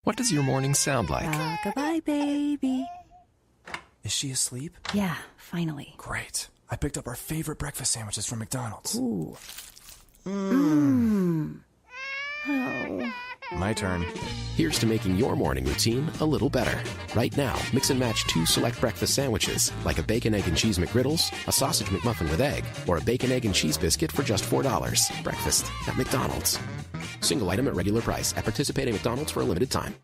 What does your morning sound like? Rock-a-bye, baby. Is she asleep? Yeah, finally. Great. I picked up our favorite breakfast sandwiches from McDonald's. Ooh. Oh. My turn. Here's to making your morning routine a little better. Right now, mix and match 2 select breakfast sandwiches, like a bacon, egg, and cheese McGriddles, a sausage McMuffin with egg, or a bacon, egg, and cheese biscuit for just $4. Breakfast at McDonald's. Single item at regular price at participating McDonald's for a limited time.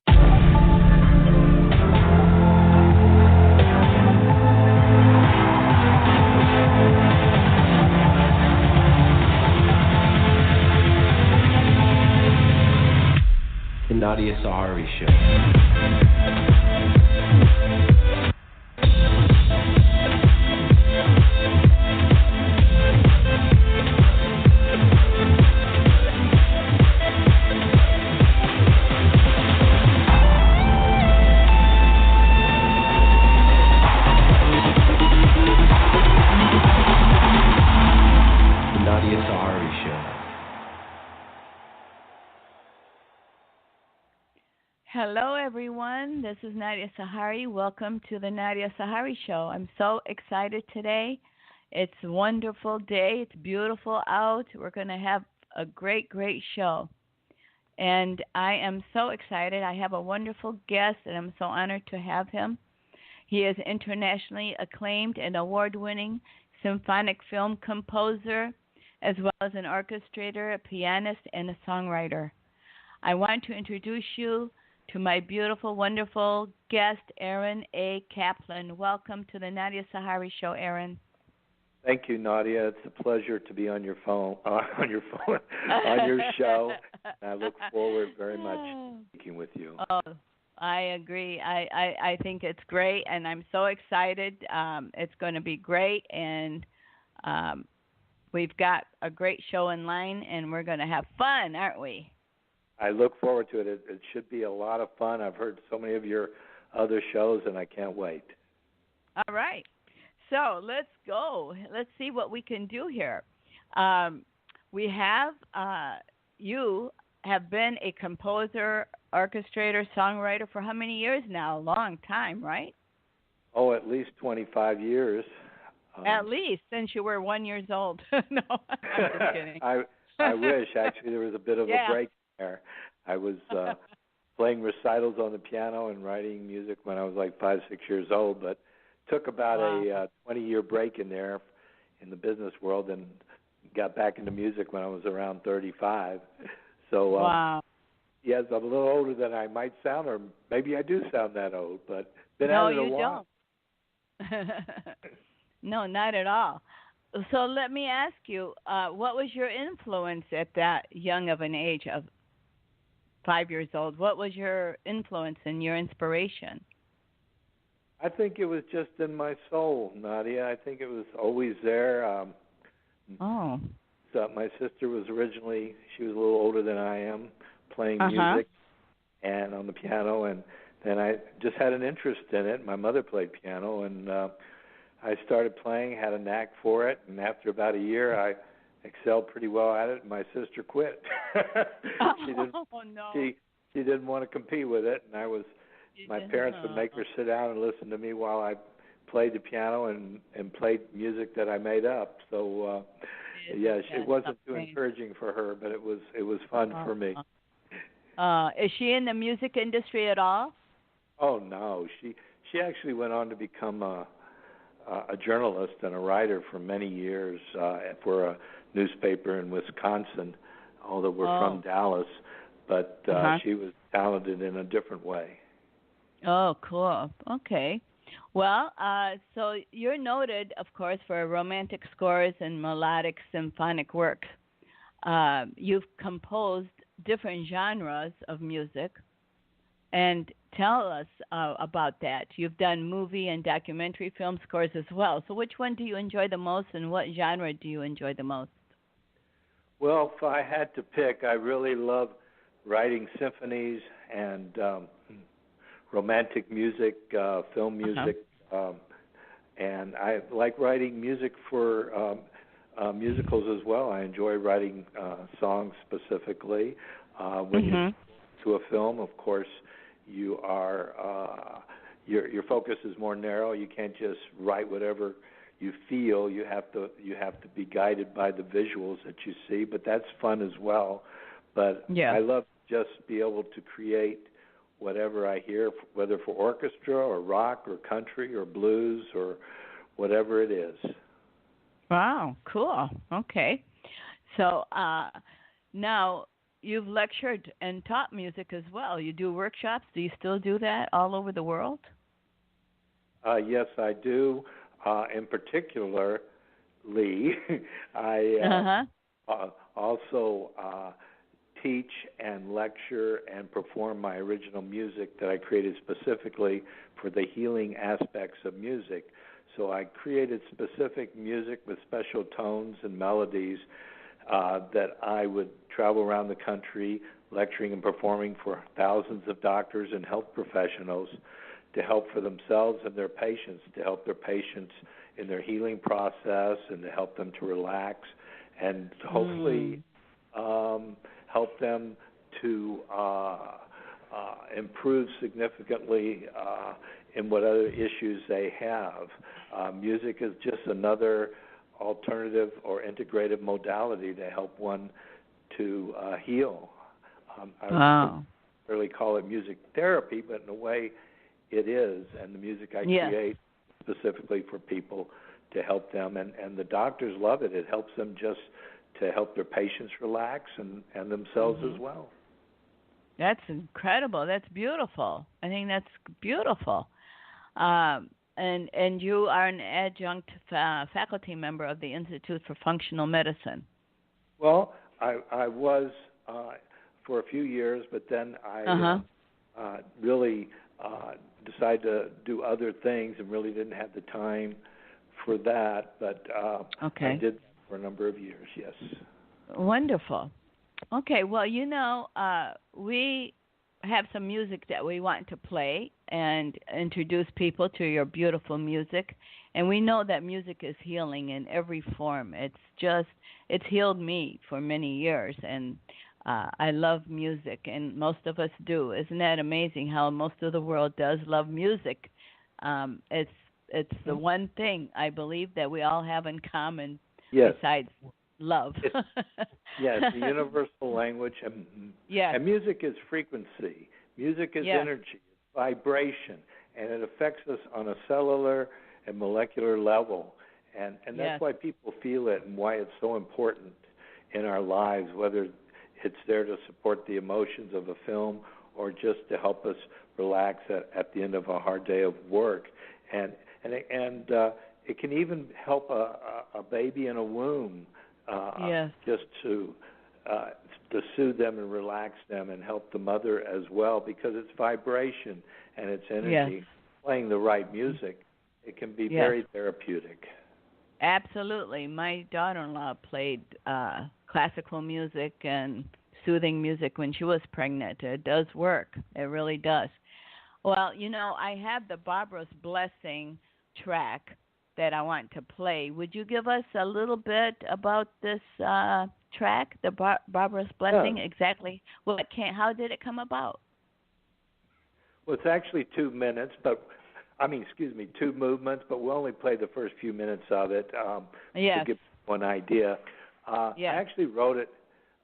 The Nadia Sahari Show. The Nadia Sahari Show. Hello, everyone. This is Nadia Sahari. Welcome to the Nadia Sahari Show. I'm so excited today. It's a wonderful day. It's beautiful out. We're going to have a great, great show. And I am so excited. I have a wonderful guest, and I'm so honored to have him. He is internationally acclaimed and award-winning symphonic film composer, as well as an orchestrator, a pianist, and a songwriter. I want to introduce you to my beautiful, wonderful guest, Aaron A. Kaplan. Welcome to the Nadia Sahari Show, Aaron. Thank you, Nadia. It's a pleasure to be on your phone, on your show. I look forward very much to speaking with you. Oh, I agree. I think it's great, and I'm so excited. It's going to be great, and we've got a great show in line, and we're going to have fun, aren't we? I look forward to it. It should be a lot of fun. I've heard so many of your other shows, and I can't wait. All right. So let's go. Let's see what we can do here. We have, you have been a composer, orchestrator, songwriter for how many years now? A long time, right? Oh, at least 25 years. At least, since you were 1 year old. No, I'm just kidding. I wish. Actually, there was a bit of a break there. I was playing recitals on the piano and writing music when I was like 5, 6 years old, but took about a 20-year break in there in the business world and got back into music when I was around 35. So, yes, I'm a little older than I might sound, or maybe I do sound that old, but been at it a while. No, you don't. No, not at all. So let me ask you, what was your influence at that young of an age of 5 years old? What was your influence and your inspiration? I think it was just in my soul, Nadia. I think it was always there. So my sister was originally, she was a little older than I am, playing music and on the piano, and then I just had an interest in it. My mother played piano, and I started playing, had a knack for it, and after about a year, I excelled pretty well at it, and my sister quit. She didn't want to compete with it, and my parents would make her sit down and listen to me while I played the piano and played music that I made up. So, it wasn't too encouraging for her, but it was fun for me. Is she in the music industry at all? Oh no, she actually went on to become a journalist and a writer for many years for a newspaper in Wisconsin, although we're from Dallas, but she was talented in a different way. Oh, cool. Okay. Well, so you're noted, of course, for romantic scores and melodic symphonic works. You've composed different genres of music, and tell us about that. You've done movie and documentary film scores as well. So which one do you enjoy the most, and what genre do you enjoy the most? Well, if I had to pick, I really love writing symphonies and romantic music, film music, and I like writing music for musicals as well. I enjoy writing songs specifically. When you to a film, of course, you are your focus is more narrow. You can't just write whatever you feel. You have to be guided by the visuals that you see. But that's fun as well. But I love to just be able to create whatever I hear, whether for orchestra or rock or country or blues or whatever it is. Wow, cool. Okay. So now you've lectured and taught music as well. You do workshops. Do you still do that all over the world? Yes, I do. In particular, Lee, I also teach and lecture and perform my original music that I created specifically for the healing aspects of music. So I created specific music with special tones and melodies that I would travel around the country lecturing and performing for thousands of doctors and health professionals to help for themselves and their patients, to help their patients in their healing process and to help them to relax and to hopefully help them to improve significantly in what other issues they have. Music is just another alternative or integrative modality to help one to heal. I don't really call it music therapy, but in a way it is, and the music I create specifically for people to help them, and the doctors love it. It helps them just to help their patients relax and themselves as well. That's incredible. That's beautiful. I think that's beautiful. And you are an adjunct faculty member of the Institute for Functional Medicine. Well, I was for a few years, but then I really decided to do other things and really didn't have the time for that. But I did for a number of years, yes. Wonderful. Okay, well, we have some music that we want to play and introduce people to your beautiful music. And we know that music is healing in every form. It's healed me for many years, and I love music, and most of us do. Isn't that amazing how most of the world does love music? It's the one thing I believe that we all have in common besides love. Yes, the universal language. And music is frequency. Music is energy, it's vibration, and it affects us on a cellular and molecular level. And that's why people feel it and why it's so important in our lives, whether it's there to support the emotions of a film or just to help us relax at the end of a hard day of work. And it can even help a baby in a womb just to soothe them and relax them and help the mother as well, because it's vibration and it's energy. Yes. Playing the right music, it can be very therapeutic. Absolutely. My daughter-in-law played classical music and soothing music when she was pregnant. It does work. It really does. Well, I have the Barbara's Blessing track that I want to play. Would you give us a little bit about this track, the Barbara's Blessing? Exactly how did it come about? Well, it's actually 2 minutes, but 2 movements, but we'll only play the first few minutes of it to give one idea. I actually wrote it,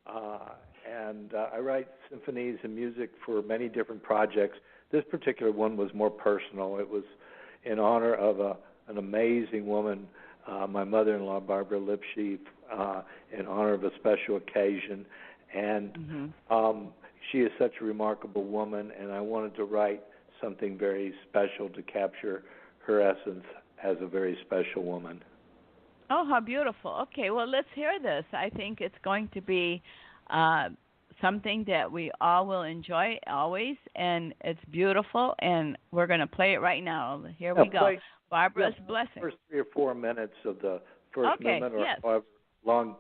and I write symphonies and music for many different projects. This particular one was more personal. It was in honor of an amazing woman, my mother-in-law, Barbara Lipschief, in honor of a special occasion. And she is such a remarkable woman, and I wanted to write something very special to capture her essence as a very special woman. Oh, how beautiful. Okay, well, let's hear this. I think it's going to be something that we all will enjoy always, and it's beautiful, and we're going to play it right now. Here we go. Barbara's Blessing. First 3 or 4 minutes of the first movement, or however long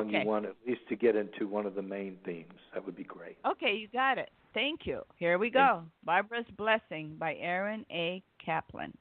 you want, at least to get into one of the main themes. That would be great. Okay, you got it. Thank you. Here we go. Barbara's Blessing by Aaron A. Kaplan.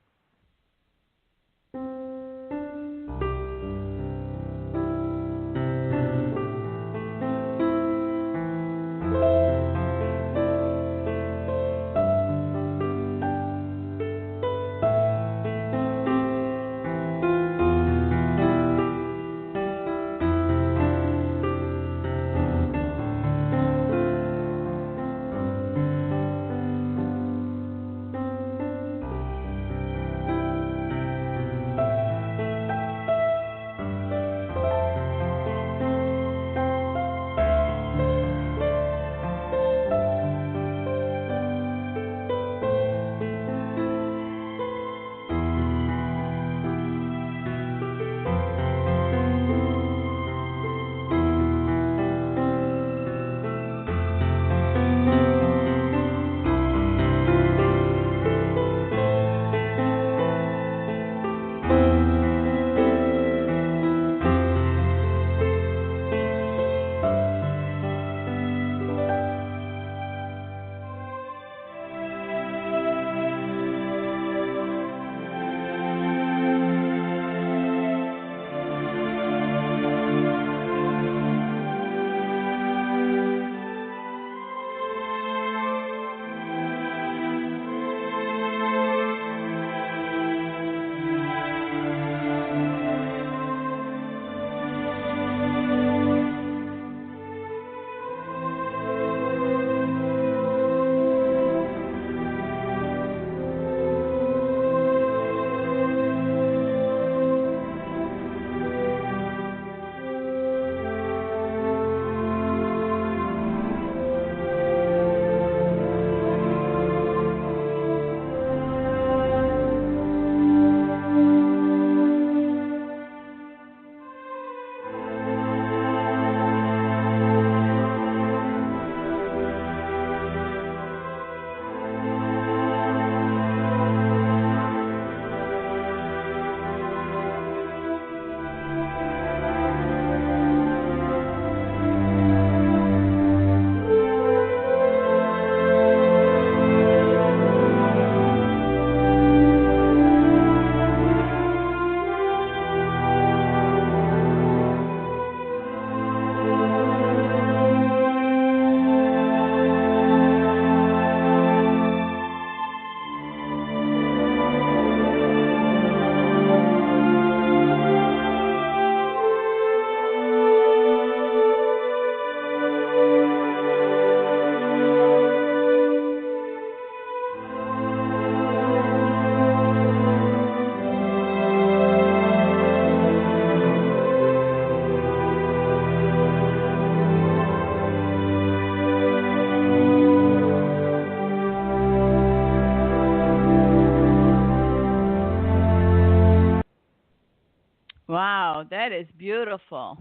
Wow, that is beautiful.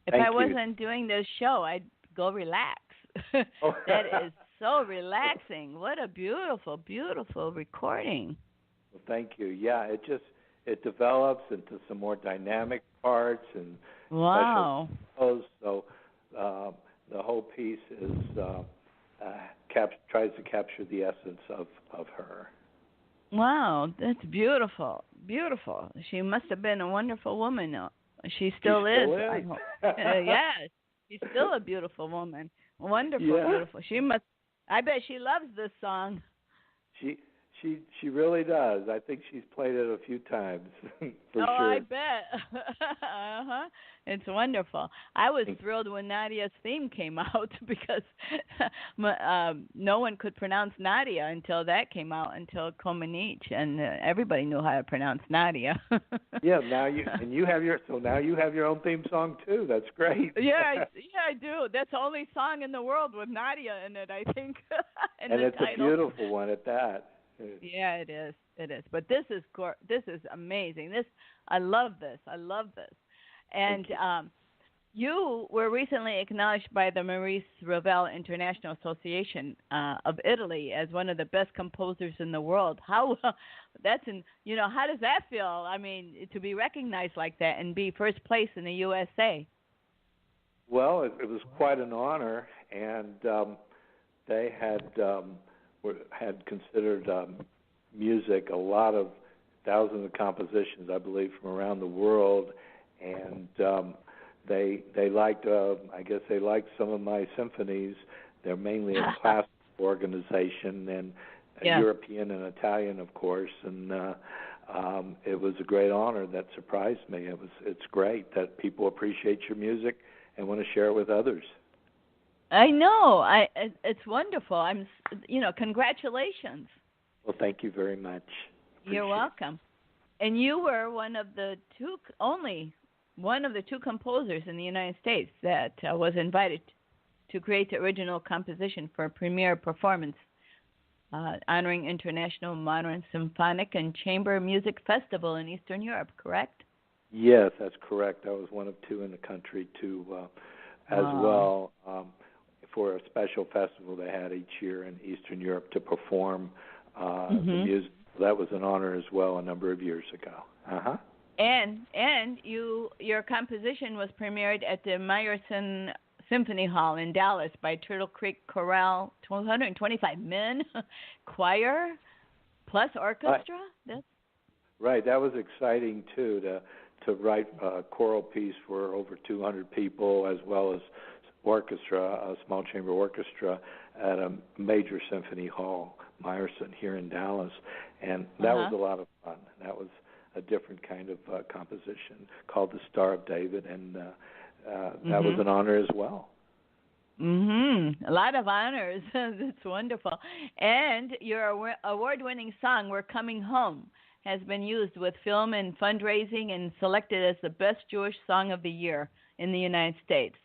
If Thank I you. wasn't doing this show, I'd go relax. Oh. That is so relaxing. What a beautiful, beautiful recording. Well, thank you. Yeah, it develops into some more dynamic parts and Wow. special flows. So the whole piece is tries to capture the essence of her. Wow, that's beautiful. Beautiful. She must have been a wonderful woman. She still is. I hope. Yes, she's still a beautiful woman. Wonderful, beautiful. I bet she loves this song. She really does. I think she's played it a few times for sure. I bet. Uh-huh. It's wonderful. I was thrilled when Nadia's theme came out because no one could pronounce Nadia until that came out, until Comaneci, and everybody knew how to pronounce Nadia. Yeah, now you have your own theme song too. That's great. Yeah, I do. That's the only song in the world with Nadia in it, I think. And it's title. A beautiful one at that. Yeah, it is. It is. But this is amazing. I love this. And you were recently acknowledged by the Maurice Ravel International Association of Italy as one of the best composers in the world. How does that feel? I mean, to be recognized like that and be first place in the USA. Well, it was quite an honor, and they had considered music, a lot of thousands of compositions, I believe, from around the world, and they liked, I guess they liked some of my symphonies. They're mainly a classical organization, and European and Italian, of course, and it was a great honor that surprised me. It's great that people appreciate your music and want to share it with others. I know. It's wonderful. Congratulations. Well, thank you very much. You're welcome. And you were one of the two composers in the United States that was invited to create the original composition for a premiere performance honoring International Modern Symphonic and Chamber Music Festival in Eastern Europe, correct? Yes, that's correct. I was one of two in the country as well. For a special festival they had each year in Eastern Europe to perform the music. That was an honor as well a number of years ago. Uh-huh. And your composition was premiered at the Meyerson Symphony Hall in Dallas by Turtle Creek Chorale, 125 men, choir, plus orchestra. Right, that was exciting too to write a choral piece for over 200 people as well as orchestra, a small chamber orchestra at a major symphony hall, Meyerson, here in Dallas, and that was a lot of fun. That was a different kind of composition called The Star of David, and that was an honor as well. A lot of honors. That's wonderful. And your award-winning song, We're Coming Home, has been used with film and fundraising and selected as the best Jewish song of the year in the United States.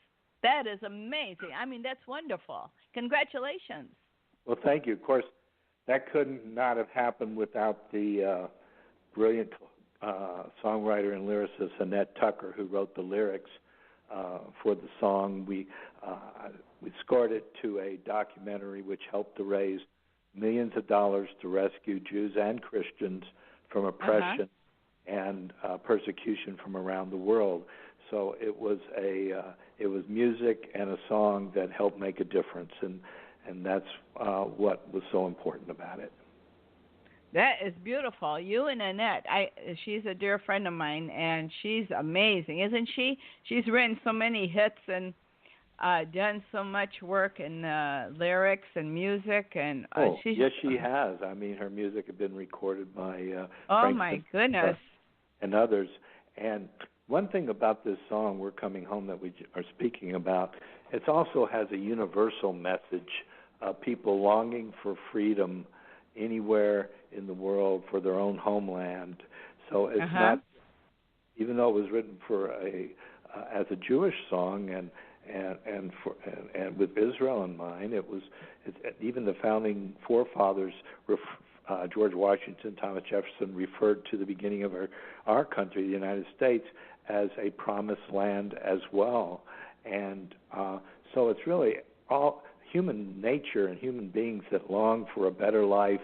That is amazing. I mean, that's wonderful. Congratulations. Well, thank you. Of course, that could not have happened without the brilliant songwriter and lyricist Annette Tucker, who wrote the lyrics for the song. We scored it to a documentary which helped to raise millions of dollars to rescue Jews and Christians from oppression and persecution from around the world. So it was music and a song that helped make a difference, and that's what was so important about it. That is beautiful. You and Annette, she's a dear friend of mine, and she's amazing, isn't she? She's written so many hits and done so much work in lyrics and music, and yes, she has. I mean, her music had been recorded by Frank my goodness, and others. And one thing about this song, We're Coming Home, that we are speaking about, it also has a universal message of people longing for freedom anywhere in the world for their own homeland. So it's not, even though it was written for as a Jewish song and with Israel in mind, even the founding forefathers George Washington, Thomas Jefferson referred to the beginning of our country, the United States, as a promised land as well. And so it's really all human nature and human beings that long for a better life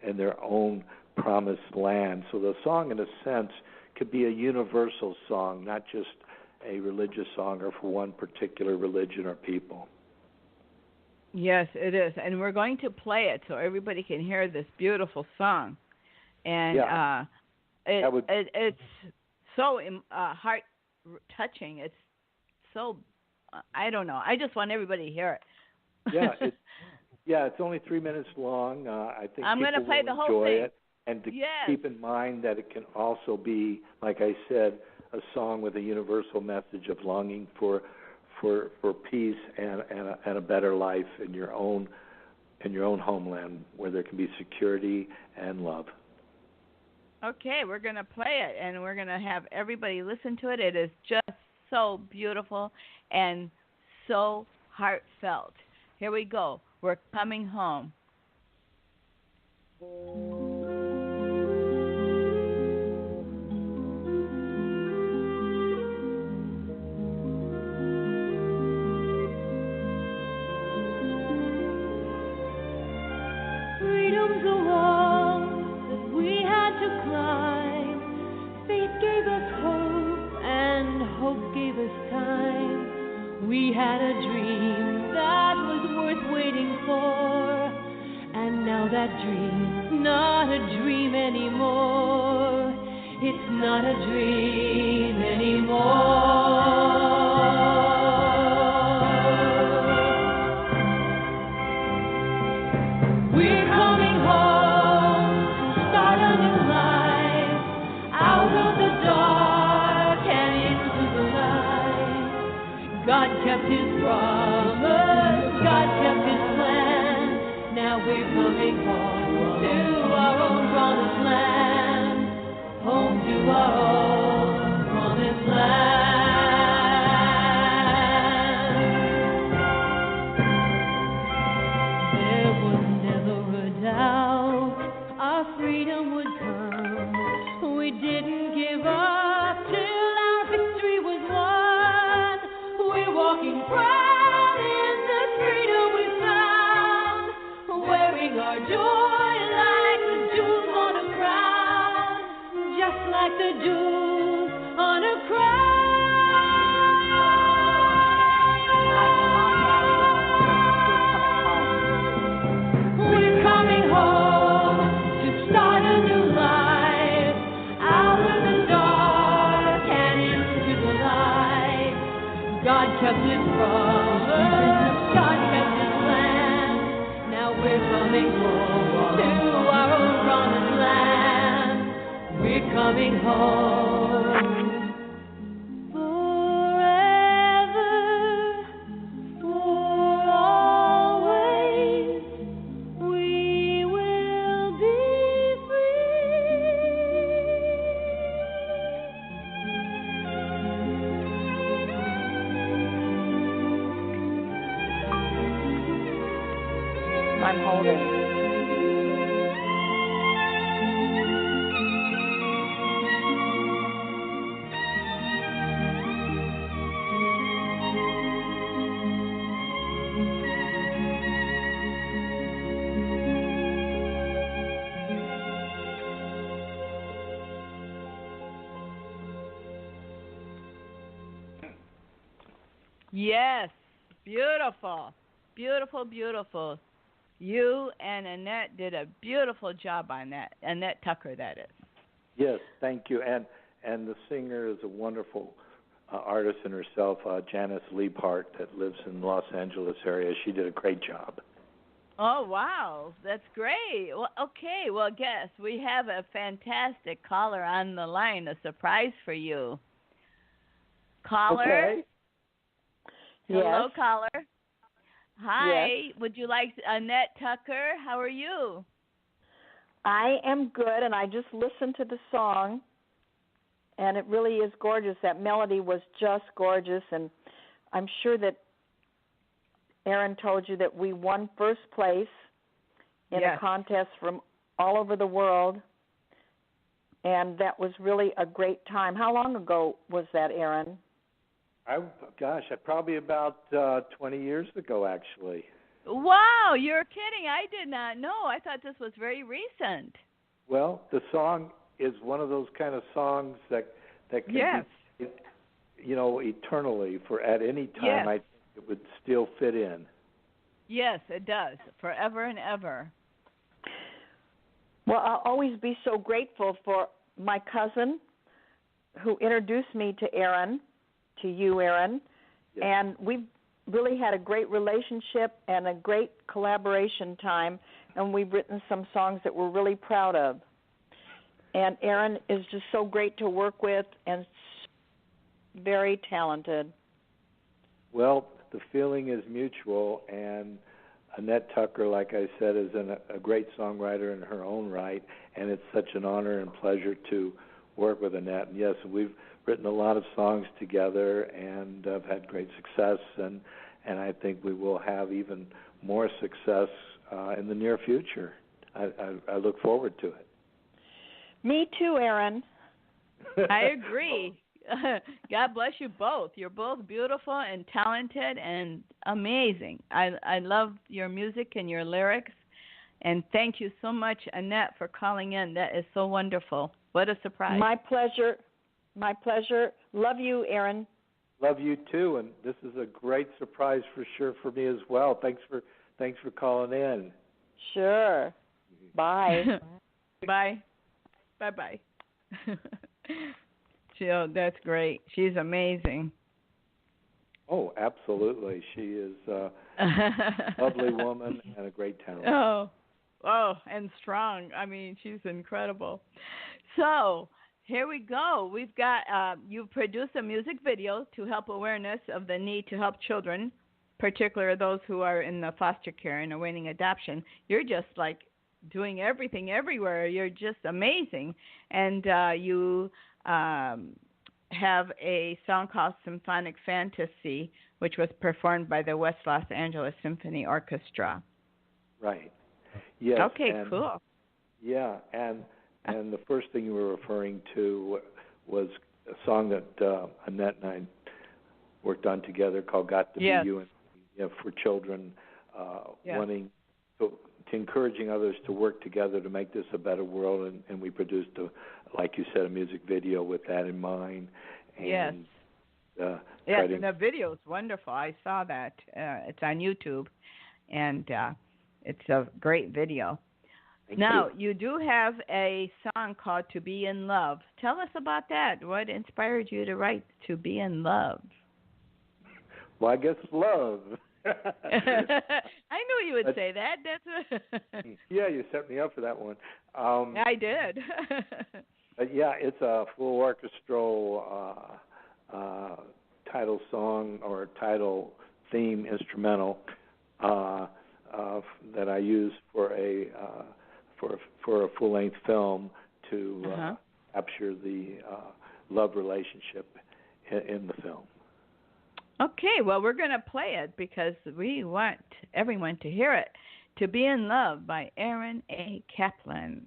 in their own promised land. So the song, in a sense, could be a universal song, not just a religious song or for one particular religion or people. Yes, it is. And we're going to play it so everybody can hear this beautiful song. And it's so heart-touching. It's so, I don't know. I just want everybody to hear it. It's only 3 minutes long. I think I'm going to play the whole thing. It. And to keep in mind that it can also be, like I said, a song with a universal message of longing for peace and a better life in your own homeland where there can be security and love. Okay, we're going to play it, and we're going to have everybody listen to it. It is just so beautiful and so heartfelt. Here we go. We're coming home. Freedom's a wall that we had to climb. Faith gave us hope, and hope gave us time. We had a dream that was worth waiting for, and now that dream's not a dream anymore. It's not a dream anymore. We're coming home to start a new life, out of the dark and into the light. God kept His promise, God kept His plan. Now we're coming home to our own promised land, home to our own promised land. Freedom would come. We didn't give up till our victory was won. We're walking proud in the freedom we found, wearing our joy like the jewels on a crown, just like the jewels on a crown. We're coming home. Start a new life, out of the dark and into the light. God kept His promise, God kept His plan. Now we're coming home to our own promised land. We're coming home. I'm holding. Yes, beautiful, beautiful, beautiful. You and Annette did a beautiful job on that. Annette Tucker, that is. Yes, thank you. And the singer is a wonderful artist in herself, Janice Liebhart, that lives in the Los Angeles area. She did a great job. Oh, wow. That's great. Well, okay. Well, guess we have a fantastic caller on the line, a surprise for you. Caller? Okay. Hello, yes. caller. Hi. Yes. Would you like Annette Tucker? How are you? I am good, and I just listened to the song, and it really is gorgeous. That melody was just gorgeous, and I'm sure that Aaron told you that we won first place in a contest from all over the world, and that was really a great time. How long ago was that, Aaron? Probably about 20 years ago, actually. Wow, you're kidding. I did not know. I thought this was very recent. Well, the song is one of those kind of songs that can be, eternally, for at any time. Yes. I think it would still fit in. Yes, it does, forever and ever. Well, I'll always be so grateful for my cousin who introduced me to you, Aaron, Yes. and we've really had a great relationship and a great collaboration time, and we've written some songs that we're really proud of. And Aaron is just so great to work with and very talented. Well, the feeling is mutual, and Annette Tucker, like I said, is a great songwriter in her own right, and it's such an honor and pleasure to work with Annette. And yes, we've written a lot of songs together and have had great success, and I think we will have even more success in the near future. I look forward to it. Me too, Aaron. I agree. God bless you both. You're both beautiful and talented and amazing. I love your music and your lyrics. And thank you so much, Annette, for calling in. That is so wonderful. What a surprise. My pleasure. My pleasure. Love you, Aaron. Love you too, and this is a great surprise for sure for me as well. Thanks for calling in. Sure. Bye. Bye. Bye-bye. Jill, that's great. She's amazing. Oh, absolutely. She is a lovely woman and a great talent. Oh, and strong. I mean, she's incredible. So here we go. We've got you've produced a music video to help awareness of the need to help children, particularly those who are in the foster care and awaiting adoption. You're just like doing everything everywhere. You're just amazing. And you have a song called Symphonic Fantasy, which was performed by the West Los Angeles Symphony Orchestra. Right. Yes. Okay, cool. Yeah, and the first thing you were referring to was a song that Annette and I worked on together called "Got to Be You," and for children wanting to encouraging others to work together to make this a better world, and we produced, like you said, a music video with that in mind. And, and the video is wonderful. I saw that. It's on YouTube, and it's a great video. Thank now, you do have a song called To Be in Love. Tell us about that. What inspired you to write To Be in Love? Well, I guess love. I knew you would say that. That's yeah, you set me up for that one. I did. But yeah, it's a full orchestral title song or title theme instrumental that I use for a full-length film to capture the love relationship in the film. Okay, well, we're going to play it because we want everyone to hear it. To Be in Love by Aaron A. Kaplan.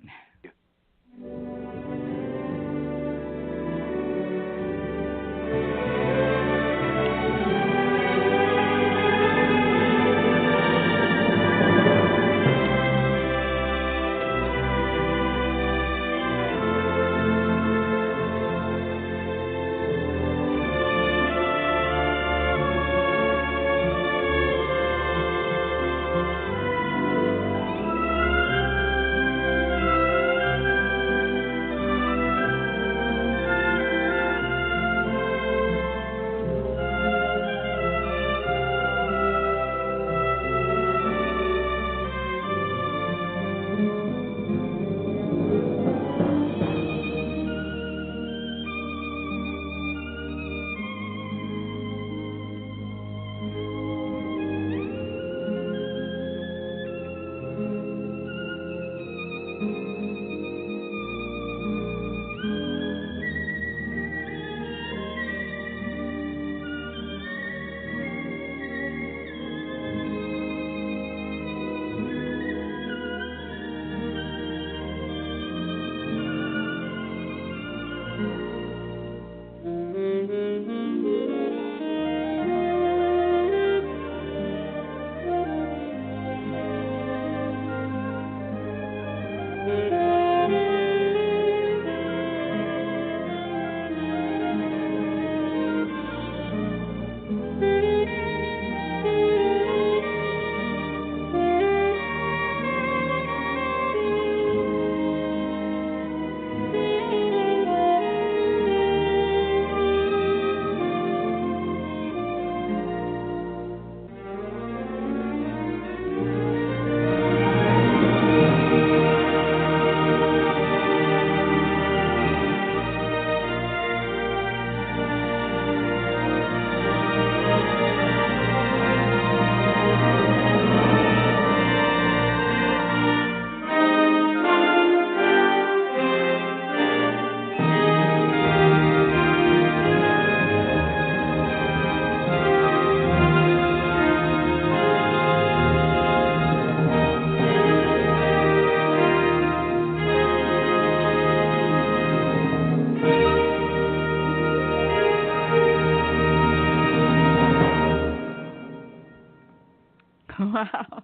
Wow.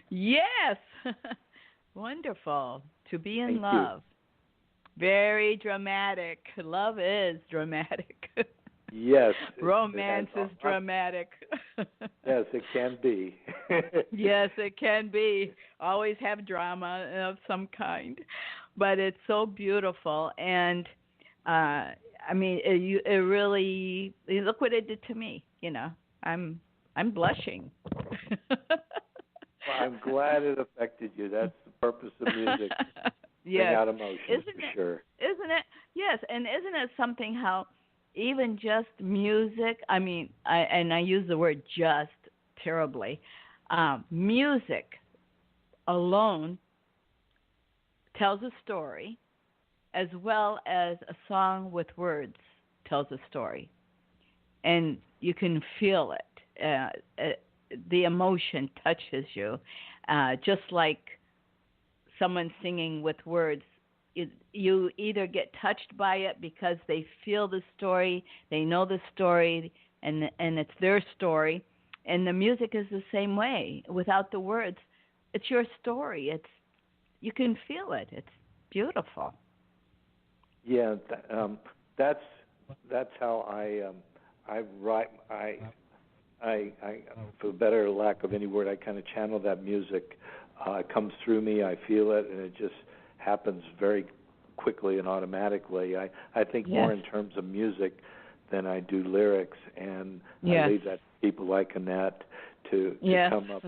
Yes. Wonderful. To be in Thank love. Very dramatic. Love is dramatic. Yes. Romance is dramatic. Yes, it can be. Yes, it can be. Always have drama of some kind, but it's so beautiful. And I mean, it really. Look what it did to me. You know, I'm blushing. Well, I'm glad it affected you. That's the purpose of music. Yes. Bring out emotion, sure. Isn't it? Yes, and isn't it something how even just music, I mean, I use the word just terribly, music alone tells a story as well as a song with words tells a story. And you can feel it. The emotion touches you, just like someone singing with words. You either get touched by it because they feel the story, they know the story, and it's their story. And the music is the same way. Without the words, it's your story. You can feel it. It's beautiful. Yeah, that's how I write. I for better lack of any word, I kind of channel that music. It comes through me. I feel it, and it just happens very quickly and automatically. I think more in terms of music than I do lyrics, and I leave that to people like Annette to come up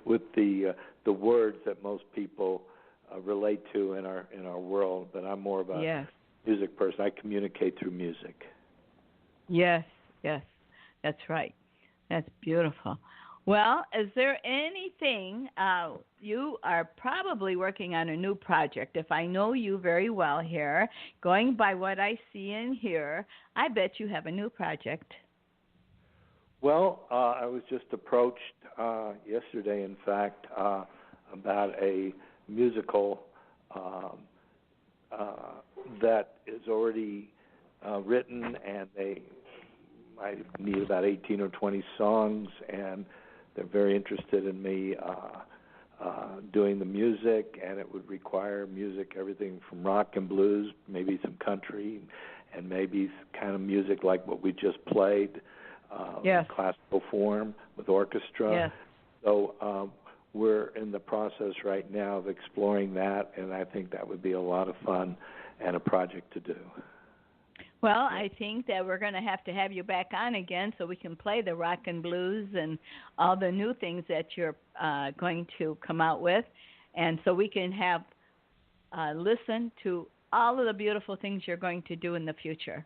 with the words that most people relate to in our world. But I'm more of a music person. I communicate through music. Yes, that's right. That's beautiful. Well, is there anything, you are probably working on a new project. If I know you very well here, going by what I see and hear, I bet you have a new project. Well, I was just approached yesterday, in fact, about a musical that is already written, and I need about 18 or 20 songs, and they're very interested in me doing the music, and it would require music, everything from rock and blues, maybe some country, and maybe kind of music like what we just played, in classical form with orchestra. Yes. So we're in the process right now of exploring that, and I think that would be a lot of fun and a project to do. Well, I think that we're going to have you back on again so we can play the rock and blues and all the new things that you're going to come out with, and so we can have listen to all of the beautiful things you're going to do in the future.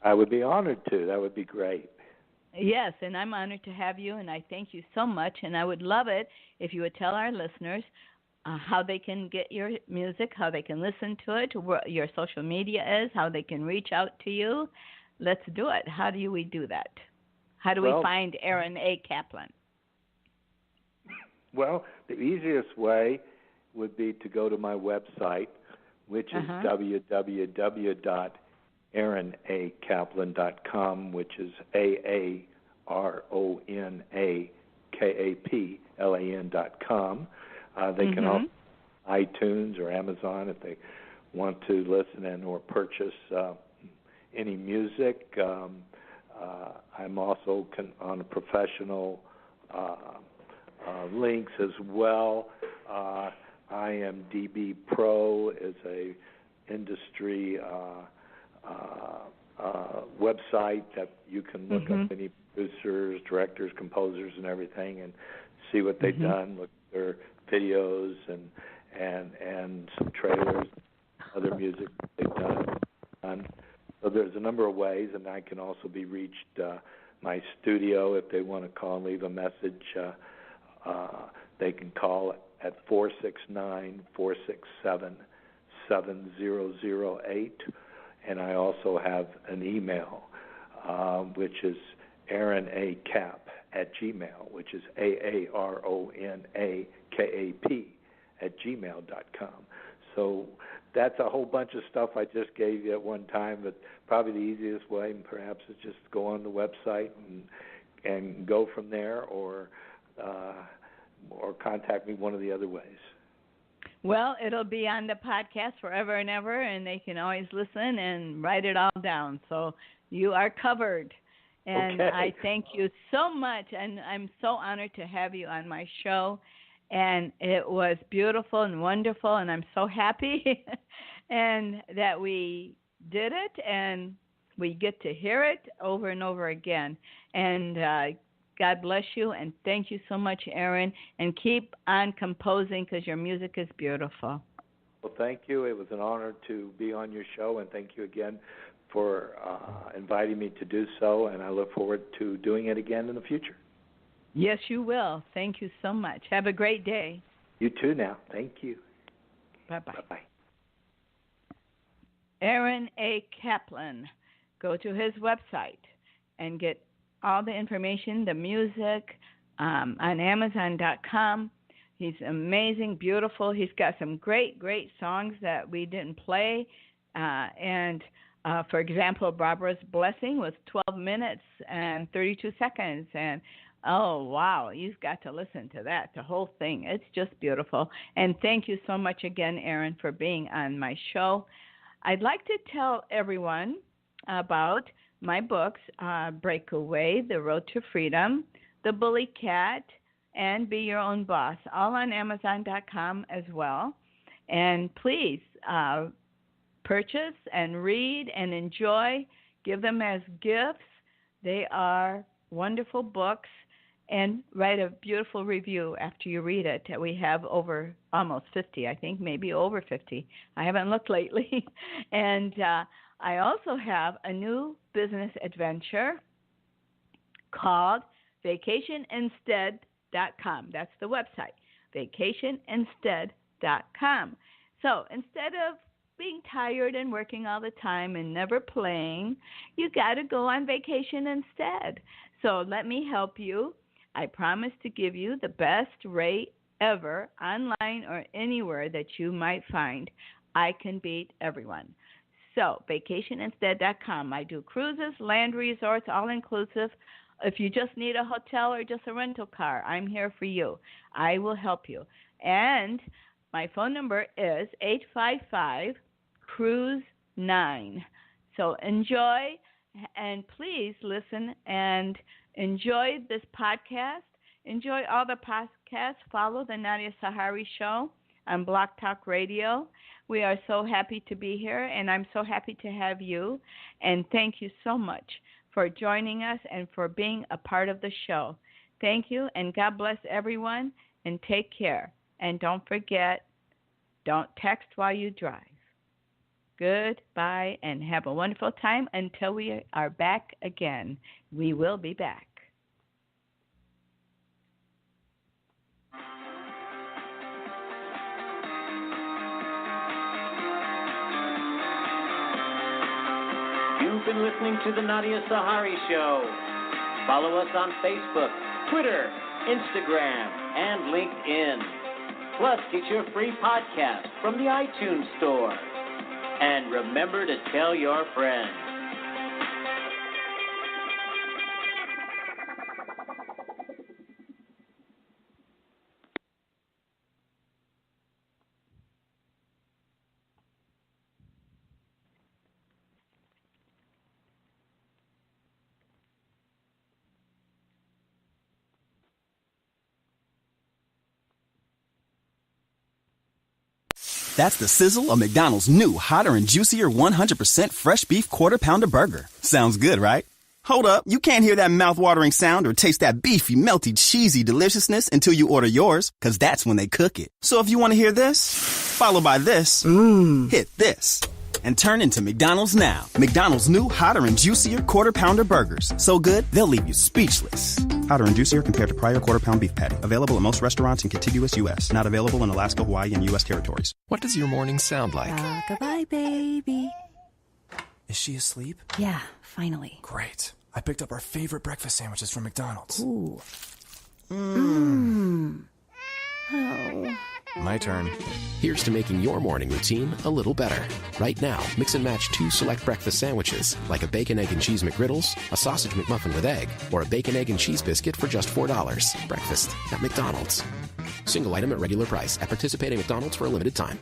I would be honored to. That would be great. Yes, and I'm honored to have you, and I thank you so much, and I would love it if you would tell our listeners how they can get your music, how they can listen to it, what your social media is, how they can reach out to you. Let's do it. How do we do that? How do we find Aaron A. Kaplan? Well, the easiest way would be to go to my website, which is www.aaronakaplan.com, which is AARONAKAPLAN.com. They can also iTunes or Amazon if they want to listen and or purchase any music. I'm also on a professional links as well. IMDb Pro is a industry website that you can look up any producers, directors, composers, and everything, and see what they've done. Look at their videos and some trailers, other music they've done. So there's a number of ways, and I can also be reached. My studio, if they want to call and leave a message, they can call at 469-467-7008. And I also have an email, which is aaronakap@gmail, which is AARONAKAP@gmail.com. So that's a whole bunch of stuff I just gave you at one time, but probably the easiest way perhaps is just go on the website and go from there, or or contact me one of the other ways. Well, it'll be on the podcast forever and ever, and they can always listen and write it all down. So you are covered. And okay. I thank you so much, and I'm so honored to have you on my show. And it was beautiful and wonderful, and I'm so happy and that we did it, and we get to hear it over and over again. And God bless you, and thank you so much, Aaron, and keep on composing because your music is beautiful. Well, thank you. It was an honor to be on your show, and thank you again for inviting me to do so, and I look forward to doing it again in the future. Yes, you will. Thank you so much. Have a great day. You too now. Thank you. Bye-bye. Bye-bye. Aaron A. Kaplan. Go to his website and get all the information, the music, on Amazon.com. He's amazing, beautiful. He's got some great, great songs that we didn't play. For example, Barbara's Blessing was 12 minutes and 32 seconds. And oh, wow, you've got to listen to that, the whole thing. It's just beautiful. And thank you so much again, Aaron, for being on my show. I'd like to tell everyone about my books, Breakaway, The Road to Freedom, The Bully Cat, and Be Your Own Boss, all on Amazon.com as well. And please purchase and read and enjoy. Give them as gifts. They are wonderful books. And write a beautiful review after you read it. We have over almost 50, I think, maybe over 50. I haven't looked lately. And I also have a new business adventure called vacationinstead.com. That's the website, vacationinstead.com. So instead of being tired and working all the time and never playing, you got to go on vacation instead. So let me help you. I promise to give you the best rate ever online or anywhere that you might find. I can beat everyone. So vacationinstead.com. I do cruises, land resorts, all inclusive. If you just need a hotel or just a rental car, I'm here for you. I will help you. And my phone number is 855-CRUISE-9. So enjoy, and please listen and enjoy this podcast. Enjoy all the podcasts. Follow the Nadia Sahari Show on Blog Talk Radio. We are so happy to be here, and I'm so happy to have you. And thank you so much for joining us and for being a part of the show. Thank you, and God bless everyone, and take care. And don't forget, don't text while you drive. Goodbye, and have a wonderful time until we are back again. We will be back. You've been listening to The Nadia Sahari Show. Follow us on Facebook, Twitter, Instagram, and LinkedIn. Plus, get your free podcast from the iTunes Store. And remember to tell your friends. That's the sizzle of McDonald's new hotter and juicier 100% fresh beef Quarter Pounder burger. Sounds good, right? Hold up, you can't hear that mouth-watering sound or taste that beefy, melty, cheesy deliciousness until you order yours, because that's when they cook it. So if you want to hear this, followed by this, hit this, and turn into McDonald's now. McDonald's new hotter and juicier Quarter Pounder burgers. So good, they'll leave you speechless. Hotter and juicier compared to prior Quarter Pound beef patty. Available at most restaurants in contiguous U.S. Not available in Alaska, Hawaii, and U.S. territories. What does your morning sound like? Rock-a-bye, baby. Is she asleep? Yeah, finally. Great. I picked up our favorite breakfast sandwiches from McDonald's. Ooh. Oh. My turn. Here's to making your morning routine a little better. Right now, mix and match 2 select breakfast sandwiches, like a bacon, egg, and cheese McGriddles, a sausage McMuffin with egg, or a bacon, egg, and cheese biscuit for just $4. Breakfast at McDonald's. Single item at regular price. At participating McDonald's for a limited time.